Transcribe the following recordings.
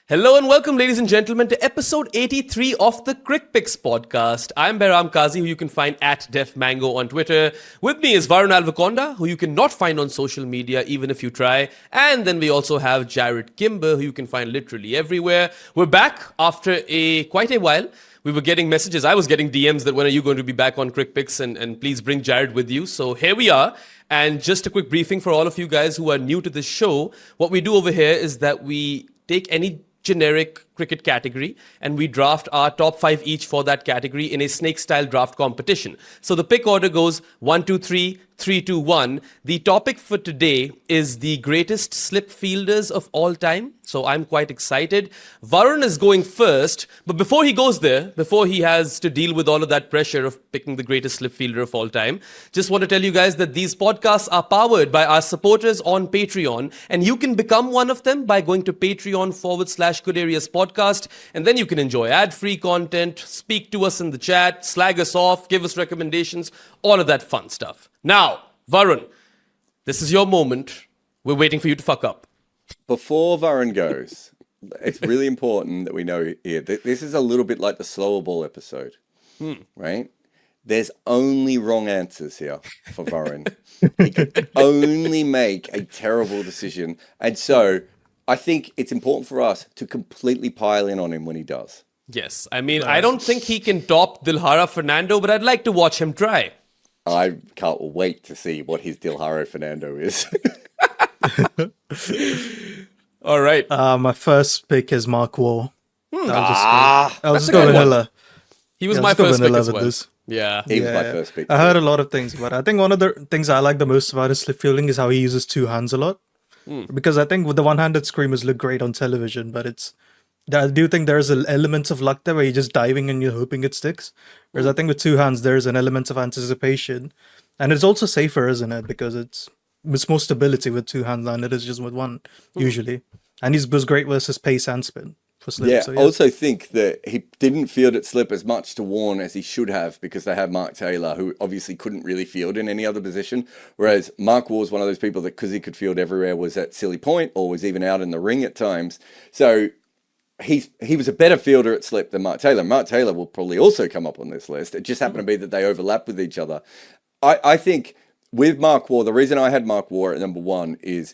Hello and welcome, ladies and gentlemen, to episode 83 of the CrickPicks podcast. I'm Behram Khan, who you can find at DefMango on Twitter. With me is Varun Alvaconda, who you cannot find on social media, even if you try. And then we also have Jarrod, who you can find literally everywhere. We're back after quite a while. We were getting messages. I was getting DMs that when are you going to be back on CrickPicks and please bring Jarrod with you. So here we are. And just a quick briefing for all of you guys who are new to this show. What we do over here is that we take any generic cricket category and we draft our top 5 each for that category in a snake style draft competition. So the pick order goes 1, 2, 3, 3, 2, 1. The topic for today is the greatest slip fielders of all time. So I'm quite excited. Varun is going first, but before he goes there, before he has to deal with all of that pressure of picking the greatest slip fielder of all time, just want to tell you guys that these podcasts are powered by our supporters on Patreon, and you can become one of them by going to Patreon/Good Areas Podcast, and then you can enjoy ad-free content, speak to us in the chat, slag us off, give us recommendations, all of that fun stuff. Now, Varun, this is your moment. We're waiting for you to fuck up. Before Varun goes, it's really important that we know here that this is a little bit like the slower ball episode, right? There's only wrong answers here for Varun. He could only make a terrible decision. And so I think it's important for us to completely pile in on him when he does. Yes, I mean, I don't think he can top Dilhara Fernando, but I'd like to watch him try. I can't wait to see what his Dilhara Fernando is. All right. My first pick is Mark Waugh. I'll just a go good one. vanilla. He was my first pick as well. This. Yeah. He was my first pick. I heard a lot of things, but I think one of the things I like the most about his slip fielding is how he uses two hands a lot. Because I think with the one-handed screamers look great on television, but I do think there's an element of luck there where you're just diving and you're hoping it sticks. Whereas I think with two hands, there's an element of anticipation. And it's also safer, isn't it? Because it's more stability with two hands than it is just with one, usually. And he was great versus pace and spin for slip. Yeah, so, I also think that he didn't field at slip as much to Warren as he should have because they had Mark Taylor, who obviously couldn't really field in any other position. Whereas Mark Waugh was one of those people that, because he could field everywhere, was at silly point or was even out in the ring at times. So he was a better fielder at slip than Mark Taylor. Mark Taylor will probably also come up on this list. It just happened to be that they overlap with each other. I think with Mark Waugh, the reason I had Mark Waugh at number 1 is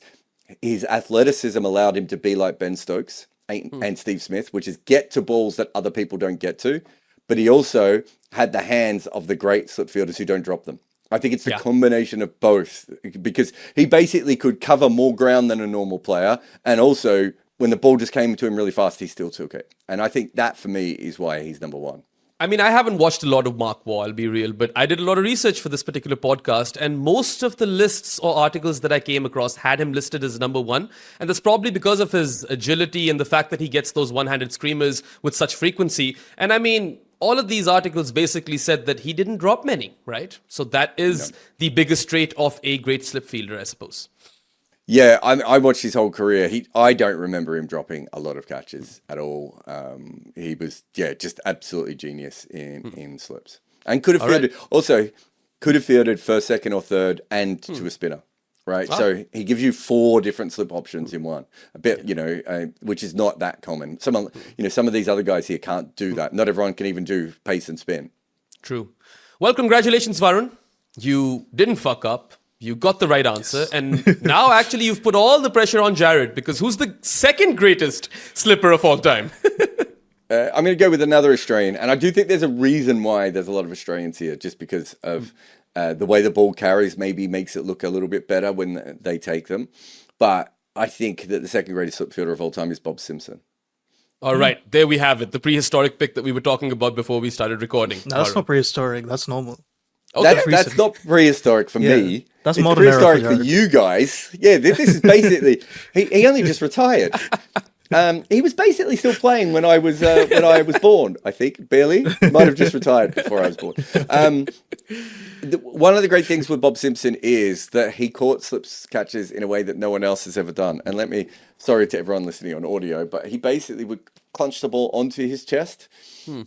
his athleticism allowed him to be like Ben Stokes and Steve Smith, which is get to balls that other people don't get to. But he also had the hands of the great slip fielders who don't drop them. I think it's the combination of both, because he basically could cover more ground than a normal player. And also, when the ball just came to him really fast, he still took it. And I think that, for me, is why he's number 1. I mean, I haven't watched a lot of Mark Waugh, I'll be real, but I did a lot of research for this particular podcast, and most of the lists or articles that I came across had him listed as number 1, and that's probably because of his agility and the fact that he gets those one-handed screamers with such frequency. And I mean, all of these articles basically said that he didn't drop many, right? So that is the biggest trait of a great slip fielder, I suppose. Yeah, I watched his whole career. I don't remember him dropping a lot of catches at all. He was, just absolutely genius in slips. And could have fielded first, second, or third, and to a spinner, right? So he gives you 4 different slip options in one. A bit, which is not that common. Some of these other guys here can't do that. Not everyone can even do pace and spin. True. Well, congratulations, Varun. You didn't fuck up. You got the right answer. And now actually you've put all the pressure on Jarrod, because who's the second greatest slipper of all time? I'm going to go with another Australian. And I do think there's a reason why there's a lot of Australians here, just because of the way the ball carries maybe makes it look a little bit better when they take them. But I think that the second greatest slip fielder of all time is Bob Simpson. All right, there we have it. The prehistoric pick that we were talking about before we started recording. No, that's not prehistoric. That's normal. Okay. That's not prehistoric for me. That's it's modern era prehistoric for you guys. Yeah, this is basically he only just retired. He was basically still playing when I was born. I think barely might have just retired before I was born. One of the great things with Bob Simpson is that he caught slip catches in a way that no one else has ever done. And sorry to everyone listening on audio, but he basically would clench the ball onto his chest,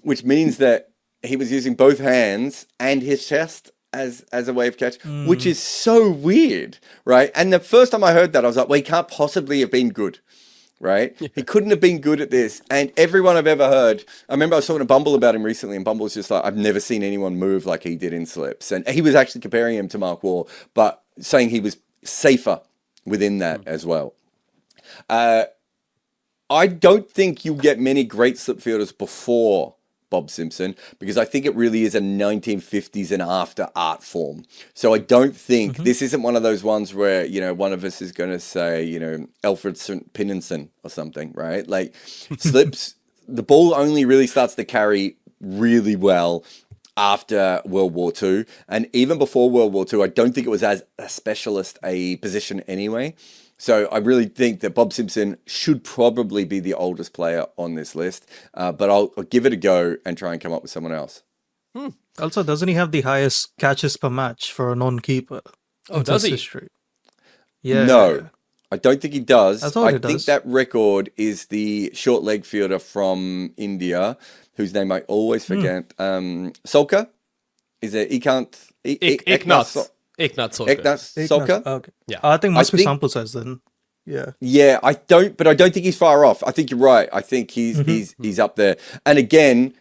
which means that he was using both hands and his chest as a way of catch, which is so weird, right? And the first time I heard that, I was like, well, he can't possibly have been good. right? He couldn't have been good at this. And everyone I've ever heard, I remember I was talking to Bumble about him recently, and Bumble was just like, I've never seen anyone move like he did in slips. And he was actually comparing him to Mark Waugh, but saying he was safer within that as well. I don't think you'll get many great slip fielders before Bob Simpson, because I think it really is a 1950s and after art form. So I don't think this isn't one of those ones where, you know, one of us is going to say, you know, Alfred Pinninson or something, right? Like slips, the ball only really starts to carry really well after World War II. And even before World War II, I don't think it was as a specialist a position anyway. So I really think that Bob Simpson should probably be the oldest player on this list, but I'll give it a go and try and come up with someone else. Also, doesn't he have the highest catches per match for a non-keeper? Oh, does he? History? Yeah. No, I don't think he does. I thought I he think does. that record is the short leg fielder from India, whose name I always forget. Solka? Is it Eknath? Eknath Solkar. Eknath Solka? Okay. Yeah. I think must be think- sample size then. Yeah. Yeah, I don't think he's far off. I think you're right. I think he's up there. And again,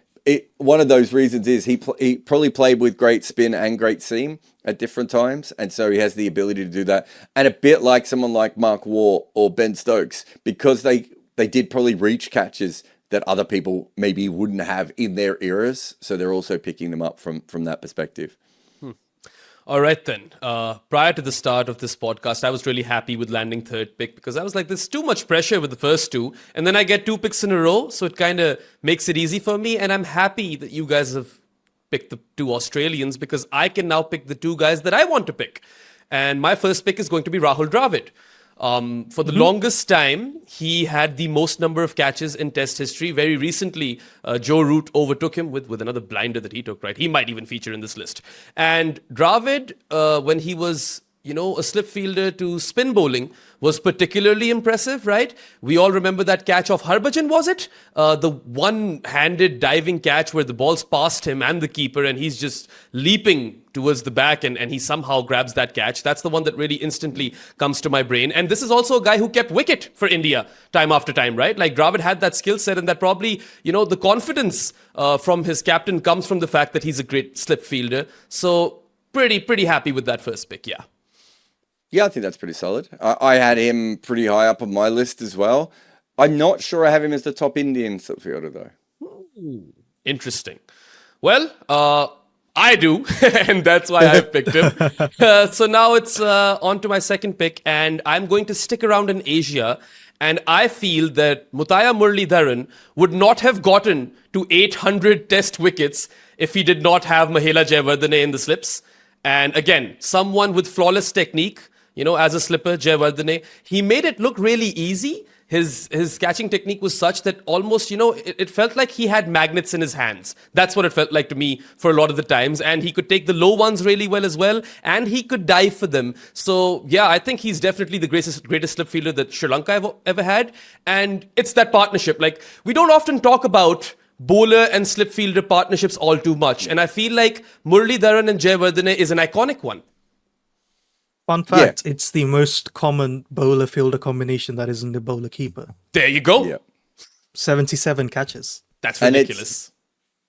one of those reasons is he probably played with great spin and great seam at different times, and so he has the ability to do that. And a bit like someone like Mark Waugh or Ben Stokes, because they did probably reach catches that other people maybe wouldn't have in their eras, so they're also picking them up from that perspective. All right, then. Prior to the start of this podcast, I was really happy with landing third pick because I was like, there's too much pressure with the first two. And then I get 2 picks in a row. So it kind of makes it easy for me. And I'm happy that you guys have picked the 2 Australians because I can now pick the 2 guys that I want to pick. And my first pick is going to be Rahul Dravid. For the longest time, he had the most number of catches in Test history. Very recently, Joe Root overtook him with another blinder that he took, right? He might even feature in this list. And Dravid, when he was, you know, a slip fielder to spin bowling, was particularly impressive, right? We all remember that catch of Harbhajan, was it? The one-handed diving catch where the ball's past him and the keeper, and he's just leaping towards the back, and he somehow grabs that catch. That's the one that really instantly comes to my brain. And this is also a guy who kept wicket for India time after time, right? Like Dravid had that skill set, and that probably, you know, the confidence from his captain comes from the fact that he's a great slip fielder. So pretty happy with that first pick, yeah. Yeah, I think that's pretty solid. I had him pretty high up on my list as well. I'm not sure I have him as the top Indian slip fielder, though. Interesting. Well, I do, and that's why I picked him. So now it's on to my second pick, and I'm going to stick around in Asia. And I feel that Muttiah Muralidharan would not have gotten to 800 Test wickets if he did not have Mahela Jayawardene in the slips. And again, someone with flawless technique, you know, as a slipper, Jayawardene, he made it look really easy. His catching technique was such that almost, you know, it felt like he had magnets in his hands. That's what it felt like to me for a lot of the times. And he could take the low ones really well as well. And he could dive for them. So, yeah, I think he's definitely the greatest slip fielder that Sri Lanka ever had. And it's that partnership. Like, we don't often talk about bowler and slip fielder partnerships all too much. And I feel like Muralidharan and Jayawardene is an iconic one. Fun fact, it's the most common bowler-fielder combination that is in the bowler-keeper. There you go. Yeah. 77 catches. That's ridiculous.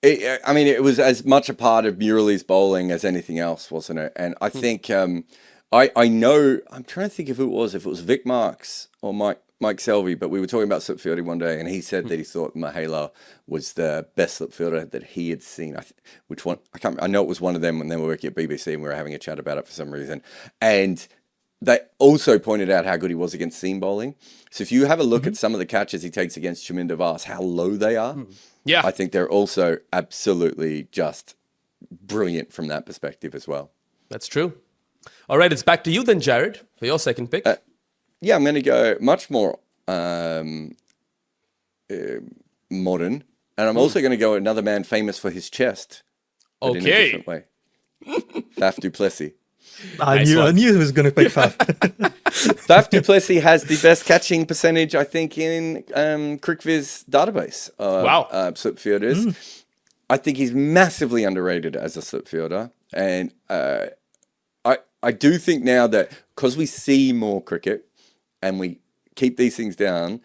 I mean, it was as much a part of Murali's bowling as anything else, wasn't it? And I think, I know, I'm trying to think if it was Vic Marks or Mike Selvey, but we were talking about slip fielding one day, and he said that he thought Mahela was the best slip fielder that he had seen. Which one? I know it was one of them when they were working at BBC, and we were having a chat about it for some reason. And they also pointed out how good he was against seam bowling. So if you have a look at some of the catches he takes against Chaminda Vaas, how low they are, Yeah, I think they're also absolutely just brilliant from that perspective as well. that's true. All right, it's back to you then, Jarrod, for your second pick. Yeah, I'm going to go much more modern, and I'm also going to go another man famous for his chest, but in a Okay. different way. Faf du Plessis. I Nice knew one. he was going to pick Faf. Faf du Plessis has the best catching percentage, I think, in CrickViz database. Wow. Slip fielders. I think he's massively underrated as a slip fielder, and I do think now that because we see more cricket and we keep these things down,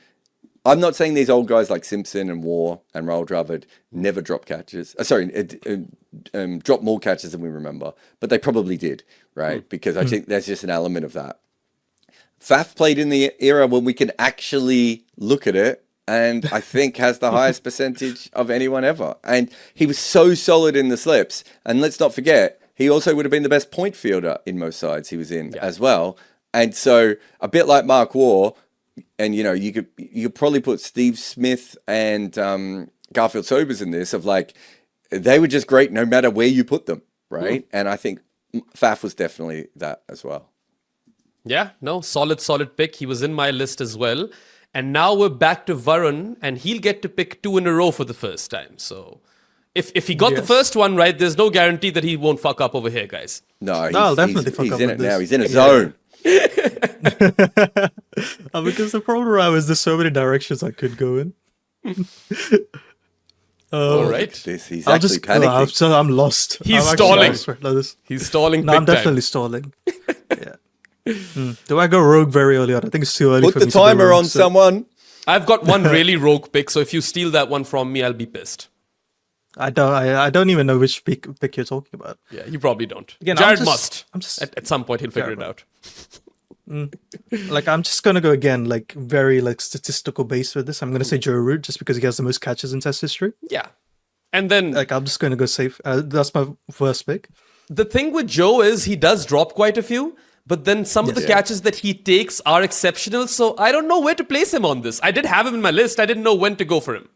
I'm not saying these old guys like Simpson and War and Rahul Dravid never drop catches. Drop more catches than we remember, but they probably did, right? Because I think there's just an element of that. Faf played in the era when we can actually look at it, and I think has the highest percentage of anyone ever. And he was so solid in the slips. And let's not forget, he also would have been the best point fielder in most sides he was in as well. And so a bit like Mark Waugh, and you could probably put Steve Smith and Garfield Sobers in this, of like, they were just great no matter where you put them, right? And I think Faf was definitely that as well. Yeah, no, solid pick. He was in my list as well. And now we're back to Varun, and he'll get to pick 2 in a row for the first time. So if he got the first one right, there's no guarantee that he won't fuck up over here, guys. No, I'll definitely fuck up in with it now. this. He's in a zone. Because the problem I was, there's so many directions I could go in. All right. He's actually panicking. I'm lost. He's I'm stalling. lost right now. He's stalling. No, I'm definitely stalling. Yeah. Do I go rogue very early on? I think it's too early Put for the me to go timer rogue, on so- someone. I've got one really rogue pick, so if you steal that one from me, I'll be pissed. I don't even know which pick you're talking about. Yeah, you probably don't. Again, Jarrod must. I'm just At some point, he'll figure it out. like I'm just gonna go again, like very like statistical base with this. I'm gonna say Joe Root just because he has the most catches in Test history. Yeah. And then Like I'm just gonna go safe. That's my first pick. the thing with Joe is he does drop quite a few, but then some of the catches that he takes are exceptional. So I don't know where to place him on this. I did have him in my list. I didn't know when to go for him.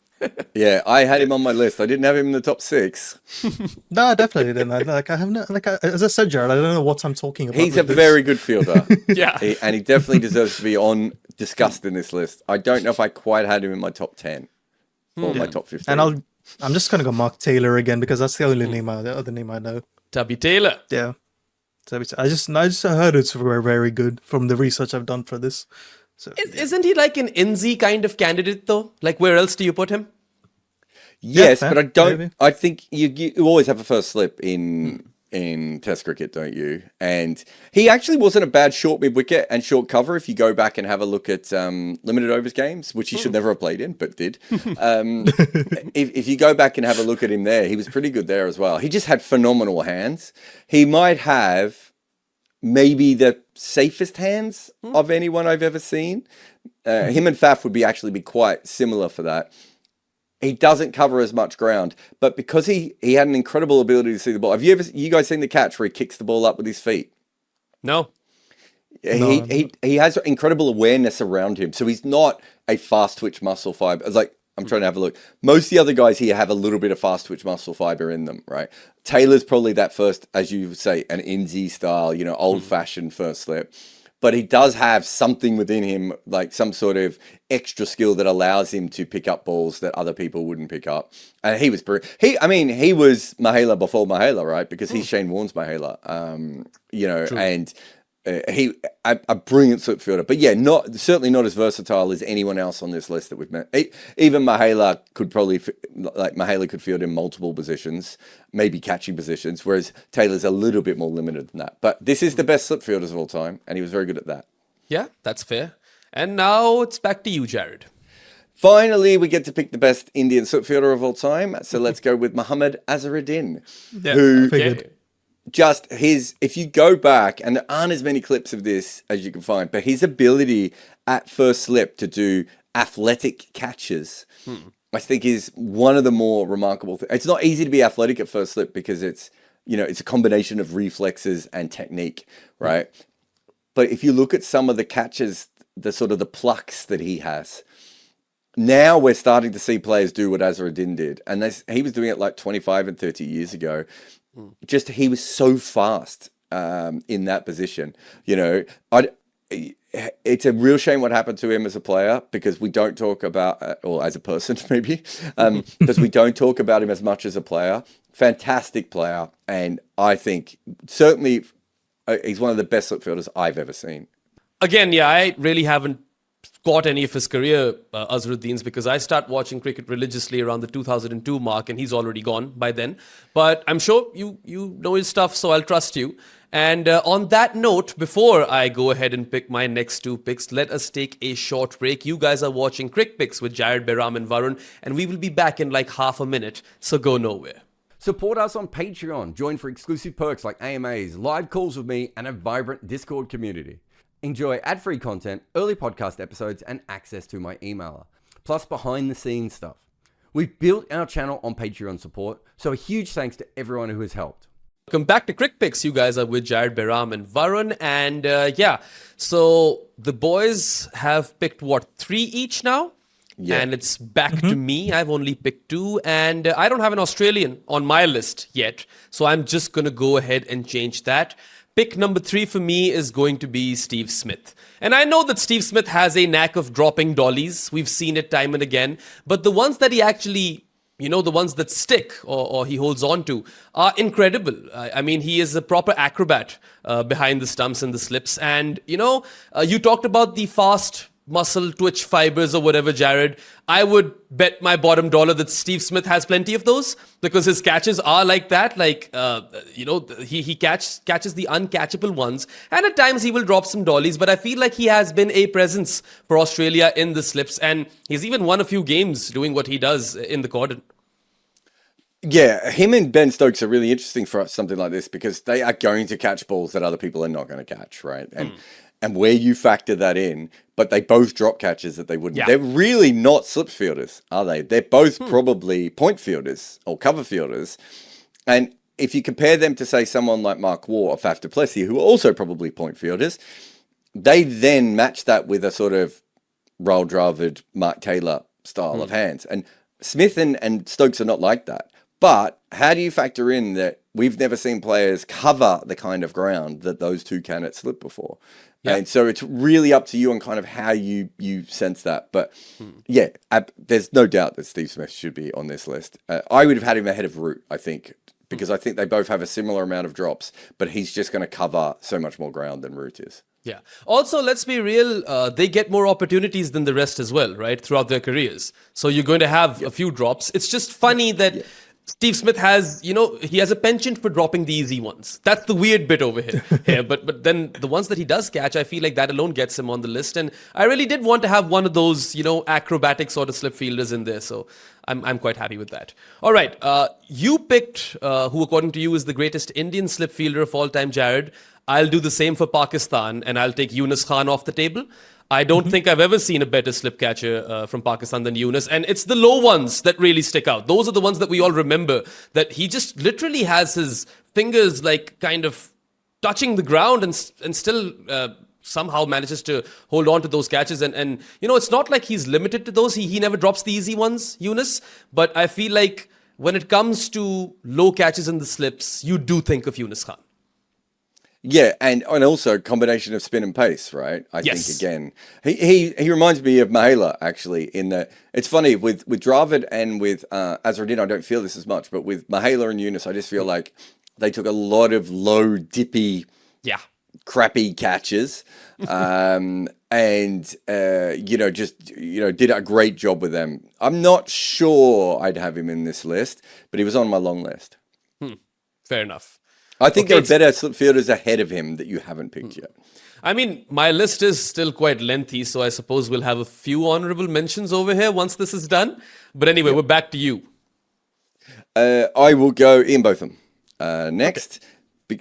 Yeah, I had him on my list. I didn't have him in the top 6. No, definitely didn't. I have no, as I said, Jarrod, I don't know what I'm talking about. He's a with this. very good fielder. Yeah. And he definitely deserves to be discussed in this list. I don't know if I quite had him in my top 10 or my top 15. And I'm just gonna go Mark Taylor again because that's the only other name I know. Tubby Taylor. Yeah. So I just heard it's very, very good from the research I've done for this. So Isn't he like an Inzi kind of candidate though? Like where else do you put him? Yes, fair, but I don't. maybe. I think you always have a first slip in Test cricket, don't you? And he actually wasn't a bad short mid wicket and short cover. If you go back and have a look at limited overs games, which he should never have played in, but did. If you go back and have a look at him there, he was pretty good there as well. He just had phenomenal hands. He might have maybe the safest hands of anyone I've ever seen. Him and Faf would actually be quite similar for that. He doesn't cover as much ground, but because he had an incredible ability to see the ball. Have you guys seen the catch where he kicks the ball up with his feet? No. He has incredible awareness around him, so he's not a fast twitch muscle fiber. It's like, I'm trying to have a look. Most of the other guys here have a little bit of fast twitch muscle fiber in them, right? Taylor's probably that first, as you would say, an Inzi style, old fashioned first slip. But he does have something within him, like some sort of extra skill that allows him to pick up balls that other people wouldn't pick up. And he was he was Mahela before Mahela, right? Because he's Shane Warne's Mahela, True. and he a brilliant slip fielder. But yeah, certainly not as versatile as anyone else on this list that we've met. Even Mahela could field in multiple positions, maybe catching positions, whereas Taylor's a little bit more limited than that. But this is the best slip fielders of all time, and he was very good at that. Yeah, that's fair. And now it's back to you, Jarrod. Finally, we get to pick the best Indian slip fielder of all time. So let's go with Mohammad Azharuddin, who figured. if you go back, and there aren't as many clips of this as you can find, but his ability at first slip to do athletic catches, I think is one of the more remarkable things. It's not easy to be athletic at first slip because it's a combination of reflexes and technique, right? But if you look at some of the catches, the sort of the plucks that he has, now we're starting to see players do what Azharuddin did. And he was doing it like 25 and 30 years ago. Just he was so fast in that position. It's a real shame what happened to him as a player because we don't talk about, or as a person maybe, because we don't talk about him as much as a player. Fantastic player. And I think certainly he's one of the best slip fielders I've ever seen. Again, yeah, I really haven't caught any of his career, Azharuddin's, because I start watching cricket religiously around the 2002 mark, and he's already gone by then. But I'm sure you know his stuff, so I'll trust you. And on that note, before I go ahead and pick my next two picks, let us take a short break. You guys are watching CrickPicks with Jarrod, Behram and Varun, and we will be back in like half a minute, so go nowhere. Support us on Patreon. Join for exclusive perks like AMAs, live calls with me, and a vibrant Discord community. Enjoy ad-free content, early podcast episodes, and access to my emailer. Plus behind-the-scenes stuff. We've built our channel on Patreon support, so a huge thanks to everyone who has helped. Welcome back to CrickPicks. You guys are with Jarrod, Behram and Varun. And so the boys have picked, what, 3 each now? Yeah. And it's back to me. I've only picked 2. And I don't have an Australian on my list yet. So I'm just going to go ahead and change that. Pick number 3 for me is going to be Steve Smith. And I know that Steve Smith has a knack of dropping dollies. We've seen it time and again. But the ones that he actually, the ones that stick or he holds on to are incredible. I mean, he is a proper acrobat behind the stumps and the slips. And, you talked about the fast muscle twitch fibers or whatever, Jarrod. I would bet my bottom dollar that Steve Smith has plenty of those because his catches are like that. Like, he catches the uncatchable ones. And at times he will drop some dollies. But I feel like he has been a presence for Australia in the slips. And he's even won a few games doing what he does in the cordon. Yeah, him and Ben Stokes are really interesting for something like this because they are going to catch balls that other people are not going to catch, right? And where you factor that in, but they both drop catches that they wouldn't. Yeah. They're really not slip fielders, are they? They're both probably point fielders or cover fielders. And if you compare them to, say, someone like Mark Waugh or Faf du Plessis, who are also probably point fielders, they then match that with a sort of Rahul Dravid, Mark Taylor style of hands. And Smith and Stokes are not like that. But how do you factor in that we've never seen players cover the kind of ground that those two can at slip before? Yeah. And so it's really up to you on kind of how you sense that. But there's no doubt that Steve Smith should be on this list. I would have had him ahead of Root, I think, because I think they both have a similar amount of drops, but he's just going to cover so much more ground than Root is. Yeah. Also, let's be real, they get more opportunities than the rest as well, right, throughout their careers. So you're going to have a few drops. It's just funny that... Yeah. Steve Smith has, he has a penchant for dropping the easy ones. That's the weird bit over here. But then the ones that he does catch, I feel like that alone gets him on the list. And I really did want to have one of those, acrobatic sort of slip fielders in there. So I'm quite happy with that. All right. You picked who, according to you, is the greatest Indian slip fielder of all time, Jarrod. I'll do the same for Pakistan, and I'll take Yunus Khan off the table. I don't think I've ever seen a better slip catcher from Pakistan than Yunus. And it's the low ones that really stick out. Those are the ones that we all remember, that he just literally has his fingers like kind of touching the ground and still somehow manages to hold on to those catches. And it's not like he's limited to those. He never drops the easy ones, Yunus. But I feel like when it comes to low catches in the slips, you do think of Yunus Khan. Yeah, and also combination of spin and pace, right? I think again, he reminds me of Mahela actually. In that, it's funny with Dravid and with Azharuddin, I don't feel this as much, but with Mahela and Yunus, I just feel like they took a lot of low, dippy, crappy catches, and did a great job with them. I'm not sure I'd have him in this list, but he was on my long list. Fair enough. I think there are better slip fielders ahead of him that you haven't picked yet. I mean, my list is still quite lengthy, so I suppose we'll have a few honorable mentions over here once this is done. But anyway, we're back to you. I will go Ian Botham next,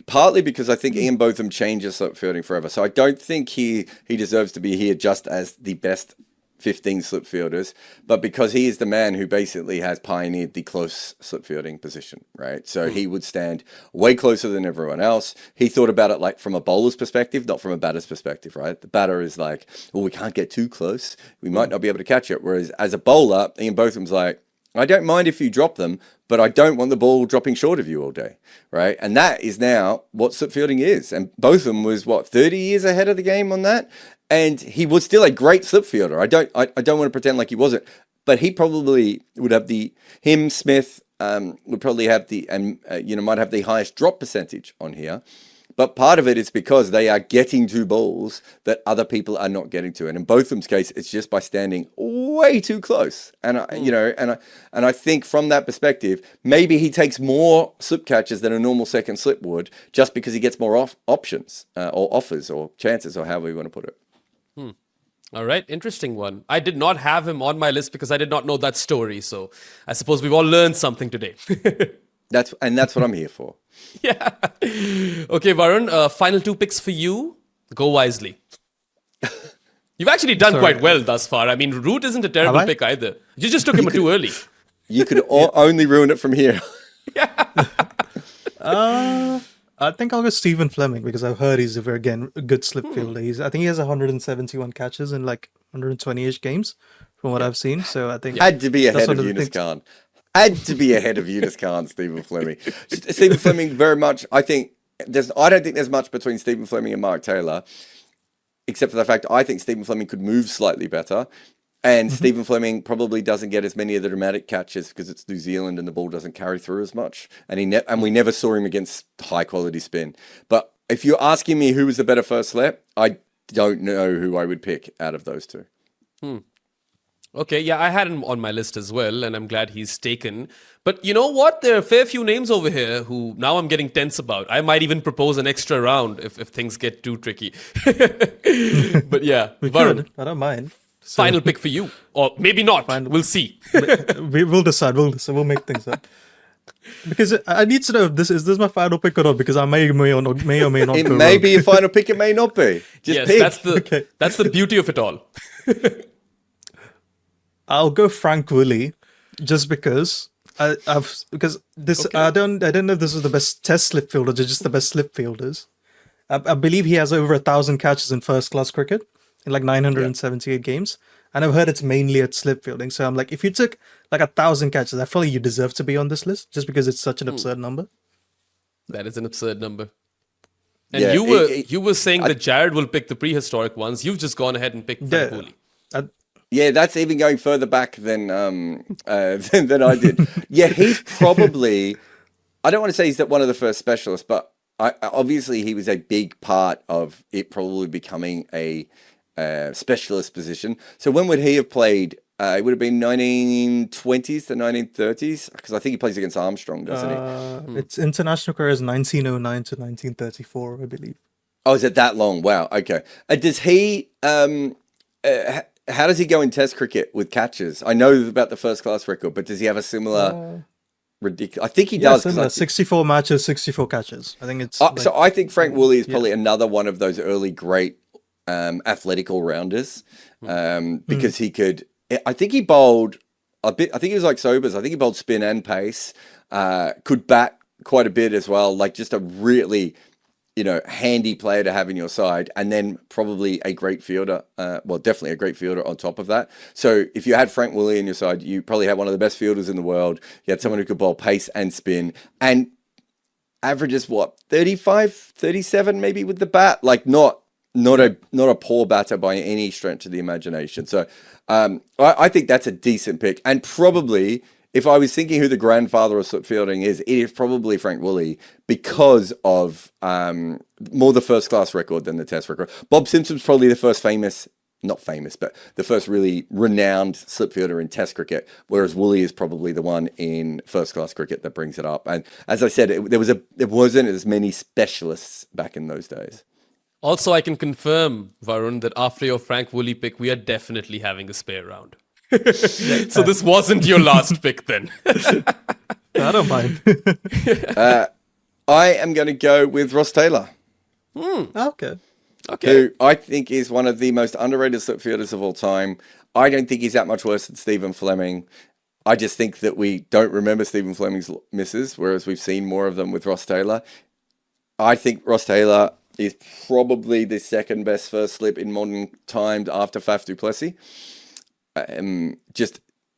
partly because I think Ian Botham changes slip fielding forever. So I don't think he deserves to be here just as the best 15 slip fielders, but because he is the man who basically has pioneered the close slip fielding position, right? So he would stand way closer than everyone else. He thought about it like from a bowler's perspective, not from a batter's perspective, right? The batter is like, well, we can't get too close. We might not be able to catch it. Whereas as a bowler, Ian Botham's like, I don't mind if you drop them, but I don't want the ball dropping short of you all day, right? And that is now what slip fielding is. And Botham was, 30 years ahead of the game on that? And he was still a great slip fielder. I don't want to pretend like he wasn't, but he probably would have Smith would probably have might have the highest drop percentage on here. But part of it is because they are getting to balls that other people are not getting to. And in Botham's case, it's just by standing way too close. And I think from that perspective, maybe he takes more slip catches than a normal second slip would, just because he gets more options or offers or chances, or however you want to put it. All right, interesting one. I did not have him on my list because I did not know that story. So I suppose we've all learned something today. That's what I'm here for. Yeah. Okay, Varun, final 2 picks for you. Go wisely. You've actually done quite well thus far. I mean, Root isn't a terrible pick either. You just took him too early. You could only ruin it from here. I think I'll go Stephen Fleming because I've heard he's a good slip fielder. I think he has 171 catches in like 120-ish games from what I've seen. So I think had to be ahead of Yunus Khan. Had to be ahead of Yunus Khan, Stephen Fleming. Stephen Fleming, very much. I don't think there's much between Stephen Fleming and Mark Taylor, except for the fact I think Stephen Fleming could move slightly better. And Stephen Fleming probably doesn't get as many of the dramatic catches because it's New Zealand and the ball doesn't carry through as much. And we never saw him against high quality spin. But if you're asking me who was the better first slip, I don't know who I would pick out of those two. Okay, yeah, I had him on my list as well, and I'm glad he's taken. But you know what? There are a fair few names over here who now I'm getting tense about. I might even propose an extra round if things get too tricky. But yeah, Varun, I don't mind. So, final pick for you. Or maybe not. We'll see. We'll decide. We'll make things up. Because I need to know if this is my final pick or not, because I may or may not. It may be your final pick, it may not be. Just pick. That's the beauty of it all. I'll go Frank Woolley, just because I don't know if this is the best test slip fielder or just the best slip fielders. I believe he has over 1,000 catches in first class cricket in like 978 games, and I've heard it's mainly at slip fielding. So I'm like, if you took like 1,000 catches, I feel like you deserve to be on this list just because it's such an absurd number. That is an absurd number. And you were saying that Jarrod will pick the prehistoric ones. You've just gone ahead and picked Frank Woolley. Yeah, that's even going further back than I did. Yeah, he's probably. I don't want to say he's one of the first specialists, but obviously he was a big part of it probably becoming a specialist position. So when would he have played? It would have been 1920s to 1930s, because I think he plays against Armstrong, doesn't he? Its international career is 1909 to 1934, I believe. Oh, is it that long? Wow. Okay. Does he? How does he go in Test cricket with catches? I know about the first class record, but does he have a similar ridiculous? I think he does. Similar. 64 matches, 64 catches. I think it's. So I think Frank Woolley is probably another one of those early great athletic all-rounders, because he could. I think he bowled a bit. I think he was like Sobers. I think he bowled spin and pace. Could bat quite a bit as well. Like just a really, handy player to have in your side, and then probably a great fielder. Well, definitely a great fielder on top of that. So if you had Frank Woolley in your side, you probably had one of the best fielders in the world. You had someone who could bowl pace and spin, and averages 35, 37 maybe with the bat. Like not a poor batter by any stretch of the imagination. So I think that's a decent pick, and probably. If I was thinking who the grandfather of slip fielding is, it is probably Frank Woolley, because of more the first class record than the Test record. Bob Simpson's probably the first the first really renowned slip fielder in Test cricket, whereas Woolley is probably the one in first class cricket that brings it up. And as I said, there wasn't as many specialists back in those days. Also, I can confirm, Varun, that after your Frank Woolley pick, we are definitely having a spare round. So this wasn't your last pick then. I don't mind. I am going to go with Ross Taylor. Okay. Who I think is one of the most underrated slip fielders of all time. I don't think he's that much worse than Stephen Fleming. I just think that we don't remember Stephen Fleming's misses, whereas we've seen more of them with Ross Taylor. I think Ross Taylor is probably the second best first slip in modern times after Faf du Plessis.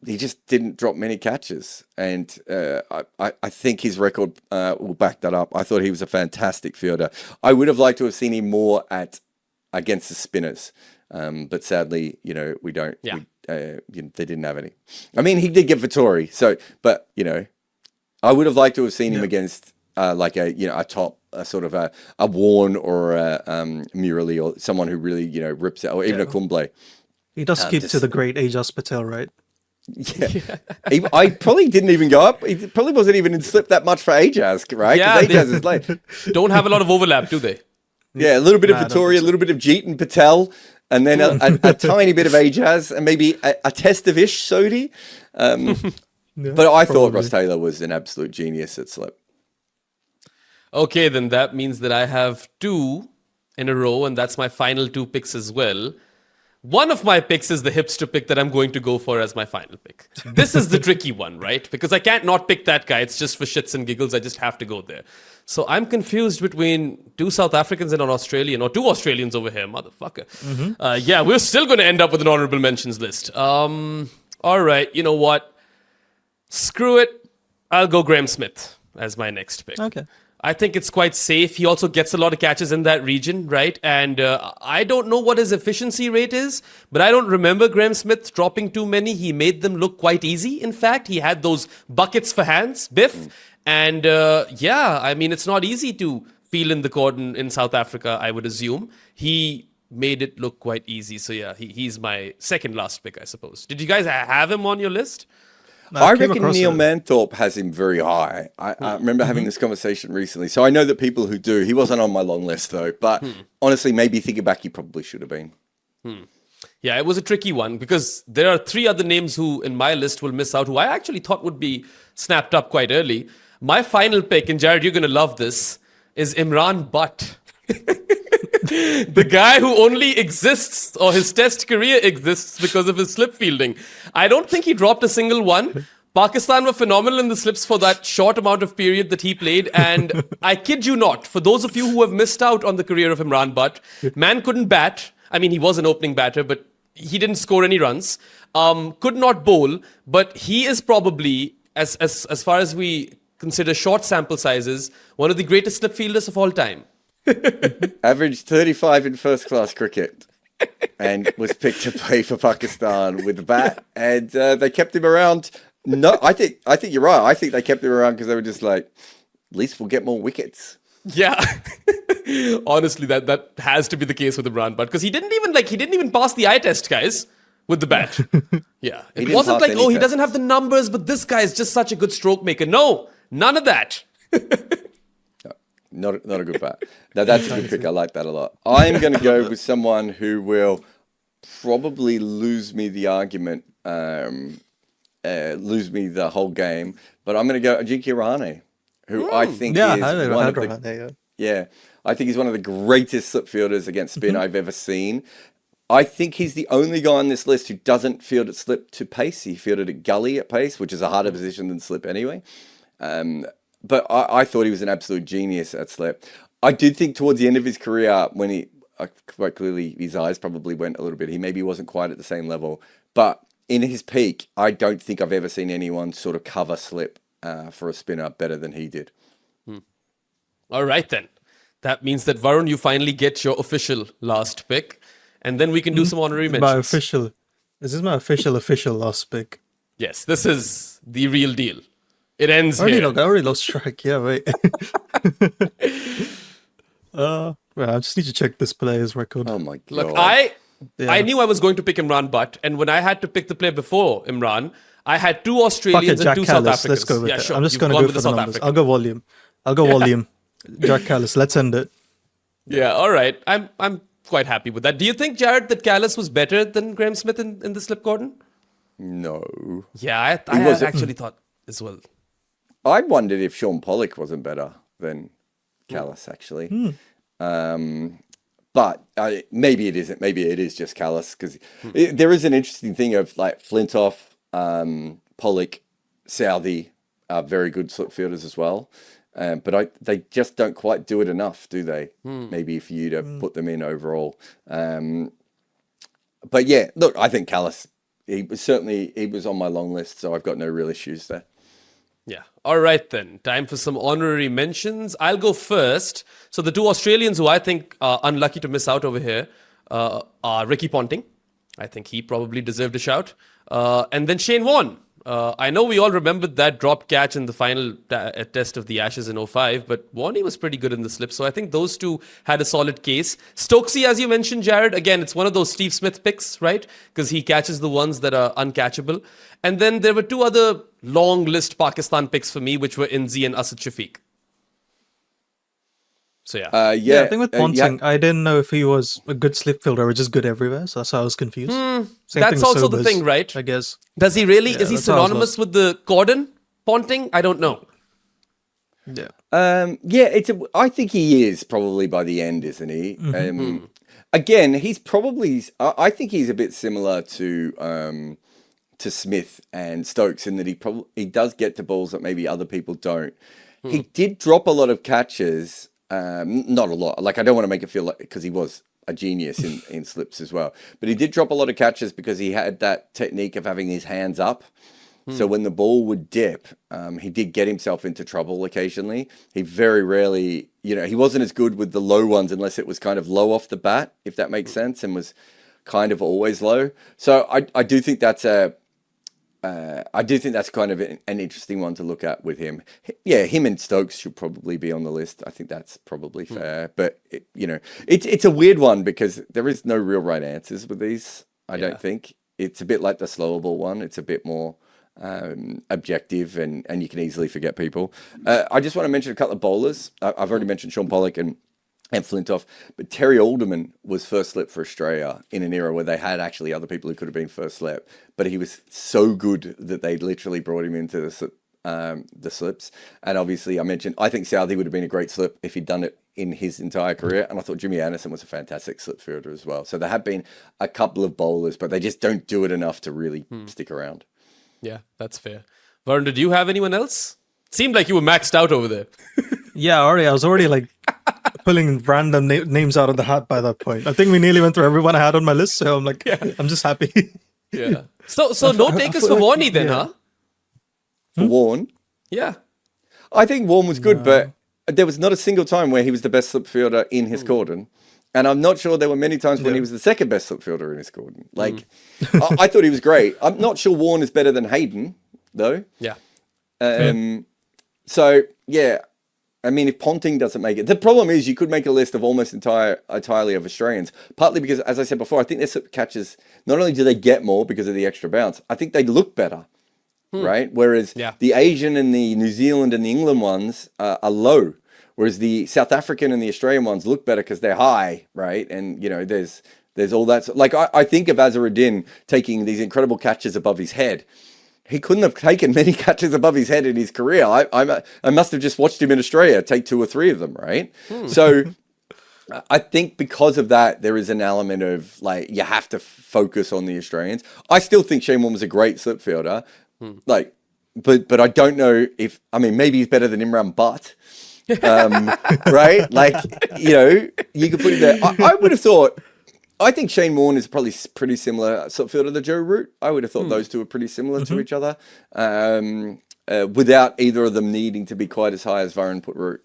He just didn't drop many catches, and I think his record will back that up. I thought he was a fantastic fielder. I would have liked to have seen him more against the spinners, but sadly, we don't. Yeah. They didn't have any. I mean, he did get Vittori, but I would have liked to have seen him against a top a sort of a Warren or a Murali or someone who really, rips out, or even a Kumble. He does keep to the great Ajaz Patel, right? Yeah. I probably didn't even go up. He probably wasn't even in slip that much for Ajaz, right? Yeah, Ajaz is late. Don't have a lot of overlap, do they? Yeah, a little bit of Vittoria, a little bit of Jeet and Patel, and then a tiny bit of Ajaz, and maybe a test of Ish Sodhi. But I thought Ross Taylor was an absolute genius at slip. Okay, then that means that I have 2 in a row, and that's my final 2 picks as well. One of my picks is the hipster pick that I'm going to go for as my final pick. This is the tricky one, right? Because I can't not pick that guy. It's just for shits and giggles. I just have to go there. So I'm confused between 2 South Africans and an Australian, or 2 Australians over here, motherfucker. Yeah, we're still going to end up with an honorable mentions list. All right, you know what? Screw it. I'll go Graeme Smith as my next pick. Okay. I think it's quite safe. He also gets a lot of catches in that region, right? And I don't know what his efficiency rate is, but I don't remember Graeme Smith dropping too many. He made them look quite easy. In fact, he had those buckets for hands, Biff. And yeah, I mean, it's not easy to field in the cordon in South Africa, I would assume. He made it look quite easy. So yeah, he's my second last pick, I suppose. Did you guys have him on your list? No, I reckon Neil Manthorpe has him very high. I remember having this conversation recently. So I know that people who do, he wasn't on my long list though, but honestly, maybe thinking back, he probably should have been. Yeah, it was a tricky one because there are 3 other names who in my list will miss out, who I actually thought would be snapped up quite early. My final pick, and Jarrod, you're going to love this, is Imran Butt. The guy who only exists, or his test career exists, because of his slip fielding. I don't think he dropped a single one. Pakistan were phenomenal in the slips for that short amount of period that he played. And I kid you not, for those of you who have missed out on the career of Imran Butt, man couldn't bat. I mean, he was an opening batter, but he didn't score any runs. Could not bowl, but he is probably, as far as we consider short sample sizes, one of the greatest slip fielders of all time. Averaged 35 in first class cricket and was picked to play for Pakistan with the bat, and they kept him around. No, I think you're right. I think they kept him around because they were just like, at least we'll get more wickets. Yeah. Honestly, that has to be the case with Imran Butt, because he didn't even pass the eye test, guys, with the bat. Yeah. It wasn't like, he doesn't have the numbers, but this guy is just such a good stroke maker. No, none of that. Not a good bat. No, that's a good pick. I like that a lot. I'm going to go with someone who will probably lose me the argument, lose me the whole game. But I'm going to go Ajinki Rahane, who I think is one of the... Yeah, I think he's one of the greatest slip fielders against spin I've ever seen. I think he's the only guy on this list who doesn't field at slip to pace. He fielded at gully at pace, which is a harder position than slip anyway. But I thought he was an absolute genius at slip. I did think towards the end of his career, when he quite clearly his eyes probably went a little bit. He maybe wasn't quite at the same level. But in his peak, I don't think I've ever seen anyone sort of cover slip for a spinner better than he did. All right, then. That means that, Varun, you finally get your official last pick. And then we can do some honorary mentions. This is my official last pick. Yes, this is the real deal. It ends here. I already lost track. Yeah, wait. Well, I just need to check this player's record. Oh my god! Look, I knew I was going to pick Imran Butt, and when I had to pick the player before Imran, I had 2 Australians and 2 South Africans. Let's go with it. Sure. I'm just going to go for the numbers. I'll go volume. Jack Callis. Let's end it. Yeah. All right. I'm quite happy with that. Do you think, Jarrod, that Callis was better than Graeme Smith in the slip cordon? No. Yeah, I actually thought as well. I wondered if Sean Pollock wasn't better than Callis, actually. But maybe it isn't. Maybe it is just Callis, because there is an interesting thing of like Flintoff, Pollock, Southey are very good slip fielders as well. But they just don't quite do it enough, do they? Maybe for you to put them in overall. But yeah, look, I think Callis, he was on my long list, so I've got no real issues there. Yeah. All right, then. Time for some honorary mentions. I'll go first. So the 2 Australians who I think are unlucky to miss out over here are Ricky Ponting. I think he probably deserved a shout. And then Shane Warne. I know we all remembered that drop catch in the final test of the Ashes in '05, but Warney was pretty good in the slip. So I think those two had a solid case. Stokesy, as you mentioned, Jarrod, again, it's one of those Steve Smith picks, right? Because he catches the ones that are uncatchable. And then there were two other long list Pakistan picks for me, which were Inzi and Asad Shafiq. So yeah. Yeah, I think with Ponting, I didn't know if he was a good slip fielder or just good everywhere, so that's how I was confused. Same That's thing with also the Sobers, thing, right? I guess. Does he really? Yeah, is he that's how I was synonymous with the Corden Ponting? I don't know. Yeah. I think he is probably by the end, isn't he? Again, he's probably. I think he's a bit similar to Smith and Stokes in that he does get to balls that maybe other people don't. He did drop a lot of catches. Not a lot. Like, I don't want to make it feel like, because he was a genius in slips as well. But he did drop a lot of catches because he had that technique of having his hands up. So when the ball would dip, he did get himself into trouble occasionally. He very rarely, he wasn't as good with the low ones unless it was kind of low off the bat, if that makes sense, and was kind of always low. So I do think that's kind of an interesting one to look at with him. Yeah, him and Stokes should probably be on the list. I think that's probably fair. But, it's a weird one because there is no real right answers with these, I don't think. It's a bit like the slower ball one. It's a bit more objective and you can easily forget people. I just want to mention a couple of bowlers. I've already mentioned Sean Pollock and Flintoff, but Terry Alderman was first slip for Australia in an era where they had actually other people who could have been first slip, but he was so good that they literally brought him into the slips. And obviously I think Southey would have been a great slip if he'd done it in his entire career, and I thought Jimmy Anderson was a fantastic slip fielder as well. So there have been a couple of bowlers, but they just don't do it enough to really stick around. Yeah, that's fair. Varun, did you have anyone else? Seemed like you were maxed out over there. Yeah, I was already like pulling random names out of the hat by that point. I think we nearly went through everyone I had on my list, so I'm like, I'm just happy. Yeah. So no takers for Warney then, huh? For Warne? Yeah. I think Warne was good, but there was not a single time where he was the best slip fielder in his cordon. And I'm not sure there were many times when he was the second best slip fielder in his cordon. Like, I thought he was great. I'm not sure Warne is better than Hayden, though. Yeah. So, yeah. I mean, if Ponting doesn't make it, the problem is you could make a list of almost entirely of Australians, partly because, as I said before, I think their slip catches, not only do they get more because of the extra bounce, I think they look better, right? Whereas the Asian and the New Zealand and the England ones are low, whereas the South African and the Australian ones look better because they're high, right? And, there's all that. Like, I think of Azharuddin taking these incredible catches above his head. He couldn't have taken many catches above his head in his career. I must have just watched him in Australia take 2 or 3 of them, right? So I think because of that, there is an element of, like, you have to focus on the Australians. I still think Shane Warne was a great slip fielder. Like, but I don't know if, maybe he's better than Imran Butt. Right? Like, you could put him there. I would have thought, I think Shane Warne is probably pretty similar slip fielder to Joe Root. I would have thought those two are pretty similar to each other, without either of them needing to be quite as high as Varun put Root.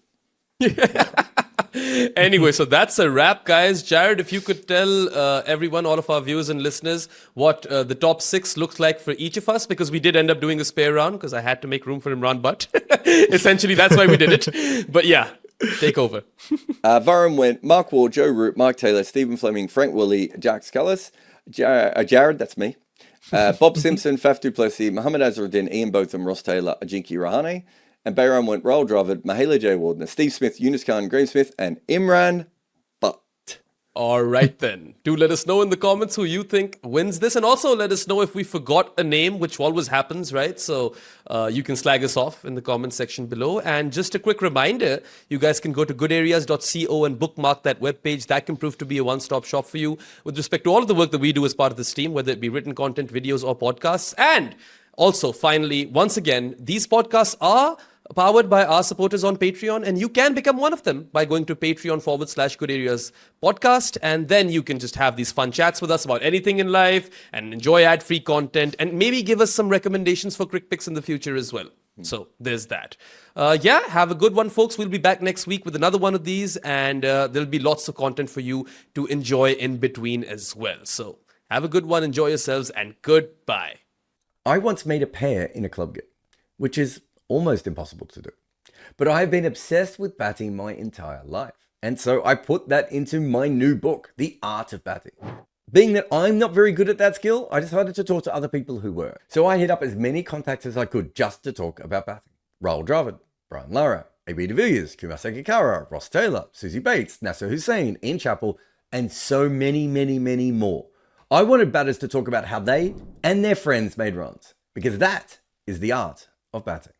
Anyway, so that's a wrap, guys. Jarrod, if you could tell everyone, all of our viewers and listeners, what the top 6 looks like for each of us, because we did end up doing a spare round because I had to make room for Imran Butt. Essentially, that's why we did it. But yeah, take over. Varun went Mark Ward, Joe Root, Mark Taylor, Stephen Fleming, Frank Woolley, Jack Scullis, Jarrod, that's me, Bob Simpson, Faf du Plessis, Mohammad Azharuddin, Ian Botham, Ross Taylor, Ajinki Rahane. And Behram went Rahul Dravid, Mahela J. Wardner, Steve Smith, Yunus Khan, Graeme Smith, and Imran Butt. All right, then. Do let us know in the comments who you think wins this. And also let us know if we forgot a name, which always happens, right? So you can slag us off in the comments section below. And just a quick reminder, you guys can go to goodareas.co and bookmark that webpage. That can prove to be a one-stop shop for you with respect to all of the work that we do as part of this team, whether it be written content, videos, or podcasts. And also, finally, once again, these podcasts are powered by our supporters on Patreon, and you can become one of them by going to Patreon/Good Areas podcast, and then you can just have these fun chats with us about anything in life and enjoy ad-free content and maybe give us some recommendations for CrickPicks in the future as well. So there's that. Have a good one, folks. We'll be back next week with another one of these, and there'll be lots of content for you to enjoy in between as well. So have a good one, enjoy yourselves, and goodbye. I once made a pair in a club game, which is almost impossible to do. But I have been obsessed with batting my entire life. And so I put that into my new book, The Art of Batting. Being that I'm not very good at that skill, I decided to talk to other people who were. So I hit up as many contacts as I could just to talk about batting. Rahul Dravid, Brian Lara, A.B. de Villiers, Kumar Sangakkara, Ross Taylor, Susie Bates, Nasser Hussain, Ian Chappell, and so many, many, many more. I wanted batters to talk about how they and their friends made runs, because that is the art of batting.